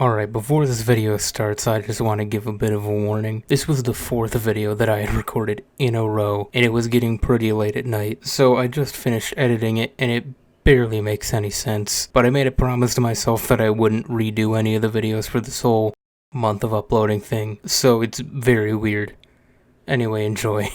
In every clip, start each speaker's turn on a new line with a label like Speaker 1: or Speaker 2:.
Speaker 1: Alright, before this video starts, I just want to give a bit of a warning. This was the fourth video that I had recorded in a row, and it was getting pretty late at night, so I just finished editing it, and it barely makes any sense. But I made a promise to myself that I wouldn't redo any of the videos for this whole month of uploading thing, so it's very weird. Anyway, enjoy.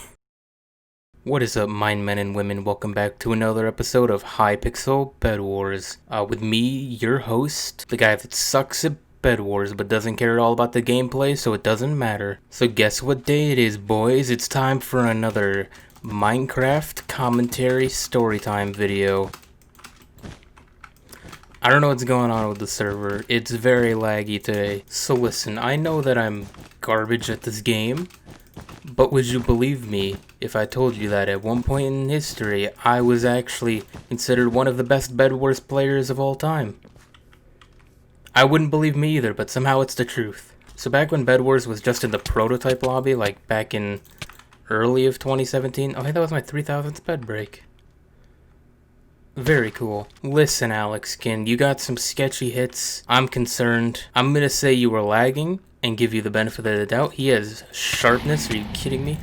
Speaker 1: What is up, mind men and women? Welcome back to another episode of Hypixel Bed Wars. With me, your host, the guy that sucks at Bed Wars but doesn't care at all about the gameplay, so it doesn't matter. So guess what day it is, boys? It's time for another Minecraft commentary storytime video. I don't know what's going on with the server. It's very laggy today. So listen, I know that I'm garbage at this game, but would you believe me if I told you that at one point in history, I was actually considered one of the best Bed Wars players of all time? I wouldn't believe me either, but somehow it's the truth. So back when Bed Wars was just in the prototype lobby, like back in early of 2017, oh hey, that was my 3000th bed break. Very cool. Listen, Alexkin, you got some sketchy hits. I'm concerned. I'm gonna say you were lagging and give you the benefit of the doubt. He has sharpness, are you kidding me?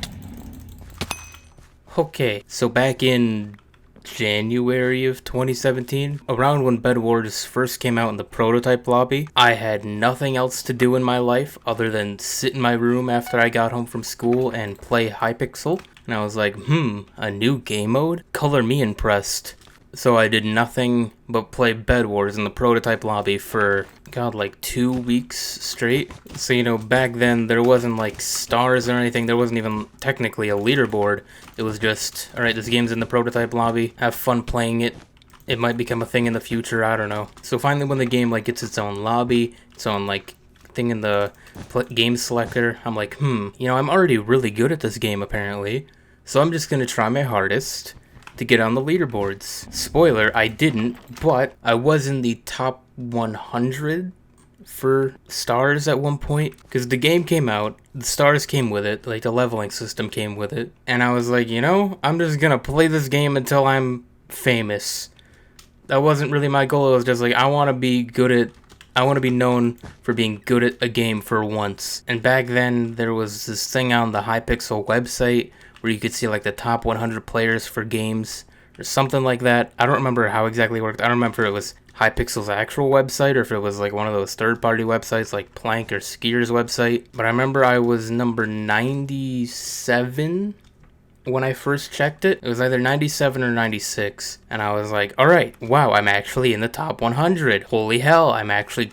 Speaker 1: Okay, so back in January of 2017, around when Bed Wars first came out in the prototype lobby, I had nothing else to do in my life other than sit in my room after I got home from school and play Hypixel. And I was like, a new game mode? Color me impressed. So I did nothing but play Bed Wars in the prototype lobby for, God, like 2 weeks straight. So, you know, back then there wasn't like stars or anything. There wasn't even technically a leaderboard. It was just, alright, this game's in the prototype lobby. Have fun playing it. It might become a thing in the future, I don't know. So finally when the game like gets its own lobby, its own like thing in the game selector, I'm like, you know, I'm already really good at this game apparently. So I'm just gonna try my hardest to get on the leaderboards. Spoiler, I didn't, but I was in the top 100 for stars at one point, because the game came out, the stars came with it, like the leveling system came with it, and I was like, you know, I'm just gonna play this game until I'm famous. That wasn't really my goal. It was just like, I want to be known for being good at a game for once. And back then there was this thing on the Hypixel website where you could see like the top 100 players for games or something like that. I don't remember how exactly it worked. I don't remember if it was Hypixel's actual website or if it was like one of those third-party websites like Plank or Skier's website. But I remember I was number 97 when I first checked it. It was either 97 or 96. And I was like, alright, wow, I'm actually in the top 100. Holy hell, I'm actually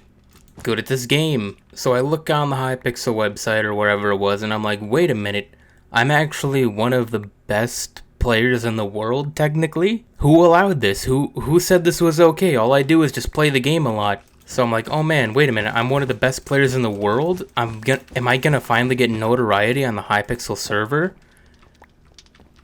Speaker 1: good at this game. So I look on the Hypixel website or wherever it was and I'm like, wait a minute. I'm actually one of the best players in the world, technically? Who allowed this? Who said this was okay? All I do is just play the game a lot. So I'm like, oh man, wait a minute, I'm one of the best players in the world? Am I gonna finally get notoriety on the Hypixel server?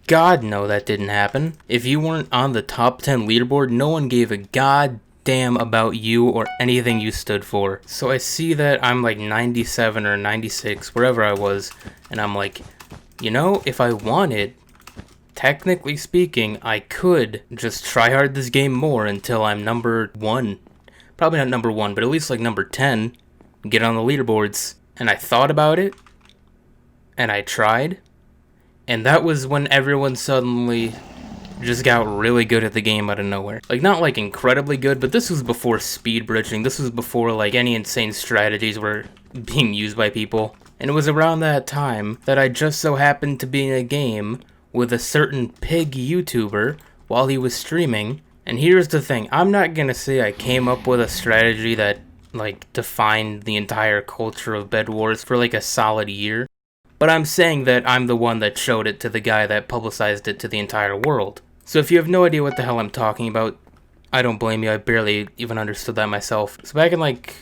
Speaker 1: God, no, that didn't happen. If you weren't on the top 10 leaderboard, no one gave a goddamn about you or anything you stood for. So I see that I'm like 97 or 96, wherever I was, and I'm like, you know, if I wanted, technically speaking, I could just try hard this game more until I'm number 1. Probably not number 1, but at least like number 10. Get on the leaderboards. And I thought about it. And I tried. And that was when everyone suddenly just got really good at the game out of nowhere. Like, not like incredibly good, but this was before speed bridging. This was before like any insane strategies were being used by people. And it was around that time that I just so happened to be in a game with a certain pig YouTuber while he was streaming. And here's the thing, I'm not gonna say I came up with a strategy that like defined the entire culture of Bed Wars for like a solid year. But I'm saying that I'm the one that showed it to the guy that publicized it to the entire world. So if you have no idea what the hell I'm talking about, I don't blame you, I barely even understood that myself. So back in like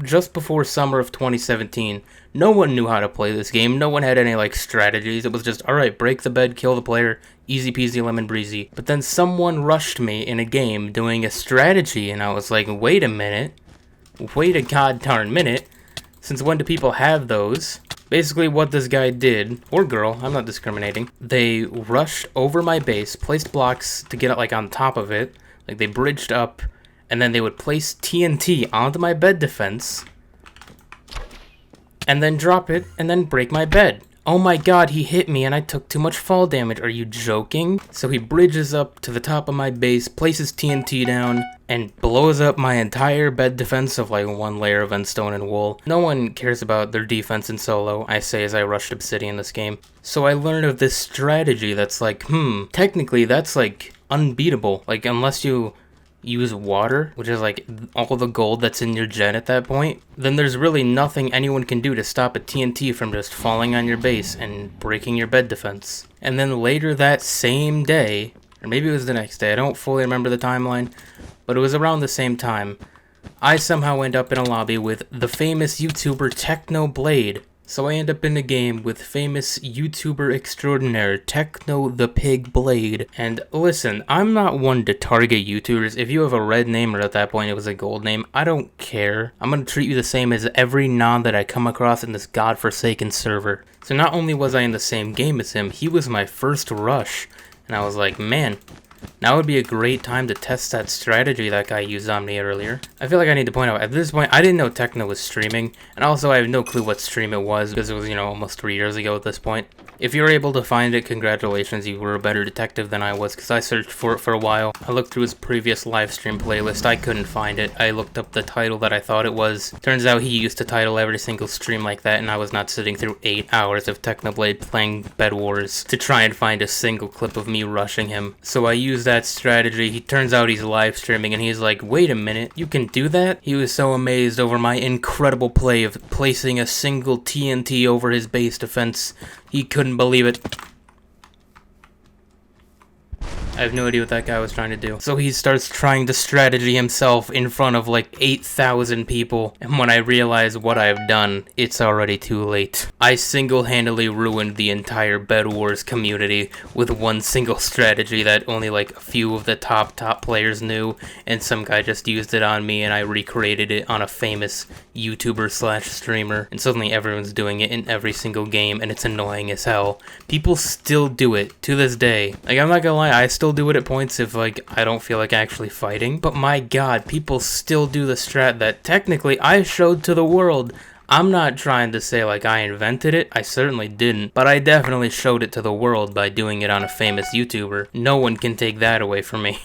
Speaker 1: just before summer of 2017, no one knew how to play this game. No one had any like strategies. It was just, alright, break the bed, kill the player, easy peasy lemon breezy. But then someone rushed me in a game doing a strategy and I was like, wait a minute. Wait a god darn minute. Since when do people have those? Basically what this guy did, or girl, I'm not discriminating, they rushed over my base, placed blocks to get like on top of it, like they bridged up, and then they would place TNT onto my bed defense, and then drop it, and then break my bed. Oh my god, he hit me and I took too much fall damage. Are you joking? So he bridges up to the top of my base, places TNT down, and blows up my entire bed defense of like 1 layer of endstone and wool. No one cares about their defense in solo, I say as I rushed obsidian this game. So I learned of this strategy that's like, technically that's like unbeatable. Like unless you use water, which is like all the gold that's in your gen at that point, then there's really nothing anyone can do to stop a TNT from just falling on your base and breaking your bed defense. And then later that same day, or maybe it was the next day, I don't fully remember the timeline, but it was around the same time, I somehow end up in a lobby with the famous YouTuber Technoblade. So I end up in a game with famous YouTuber extraordinaire Techno the Pig Blade. And listen, I'm not one to target YouTubers. If you have a red name or at that point it was a gold name, I don't care. I'm gonna treat you the same as every non that I come across in this godforsaken server. So not only was I in the same game as him, he was my first rush. And I was like, man, now would be a great time to test that strategy that guy used on me earlier. I feel like I need to point out, at this point, I didn't know Techno was streaming, and also I have no clue what stream it was, because it was, almost 3 years ago at this point. If you were able to find it, congratulations, you were a better detective than I was, because I searched for it for a while. I looked through his previous live stream playlist, I couldn't find it. I looked up the title that I thought it was. Turns out he used to title every single stream like that, and I was not sitting through 8 hours of Technoblade playing Bed Wars to try and find a single clip of me rushing him. So I used that strategy. He turns out he's live streaming, and he's like, wait a minute, you can do that? He was so amazed over my incredible play of placing a single TNT over his base defense. He couldn't believe it. I have no idea what that guy was trying to do. So he starts trying to strategy himself in front of like 8,000 people. And when I realize what I've done, it's already too late. I single-handedly ruined the entire Bed Wars community with one single strategy that only like a few of the top players knew. And some guy just used it on me and I recreated it on a famous YouTuber / streamer. And suddenly everyone's doing it in every single game and it's annoying as hell. People still do it to this day. Like, I'm not gonna lie, I still do it at points if like I don't feel like actually fighting, but my god, people still do the strat that technically I showed to the world. I'm not trying to say like I invented it, I certainly didn't, but I definitely showed it to the world by doing it on a famous YouTuber. No one can take that away from me.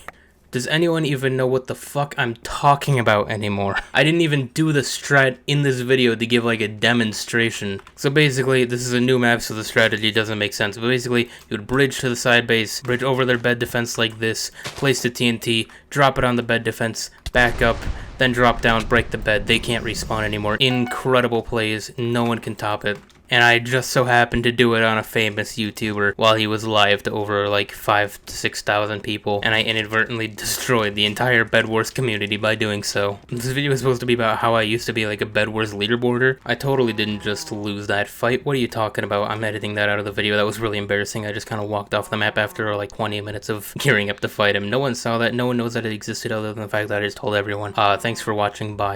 Speaker 1: Does anyone even know what the fuck I'm talking about anymore? I didn't even do the strat in this video to give like a demonstration. So basically, this is a new map, so the strategy doesn't make sense. But basically, you would bridge to the side base, bridge over their bed defense like this, place the TNT, drop it on the bed defense, back up, then drop down, break the bed. They can't respawn anymore. Incredible plays. No one can top it. And I just so happened to do it on a famous YouTuber while he was live to over like 5,000 to 6,000 people, and I inadvertently destroyed the entire Bed Wars community by doing so. This video is supposed to be about how I used to be like a Bed Wars leaderboarder. I totally didn't just lose that fight. What are you talking about? I'm editing that out of the video. That was really embarrassing. I just kind of walked off the map after like 20 minutes of gearing up to fight him. No one saw that. No one knows that it existed other than the fact that I just told everyone. Thanks for watching. Bye.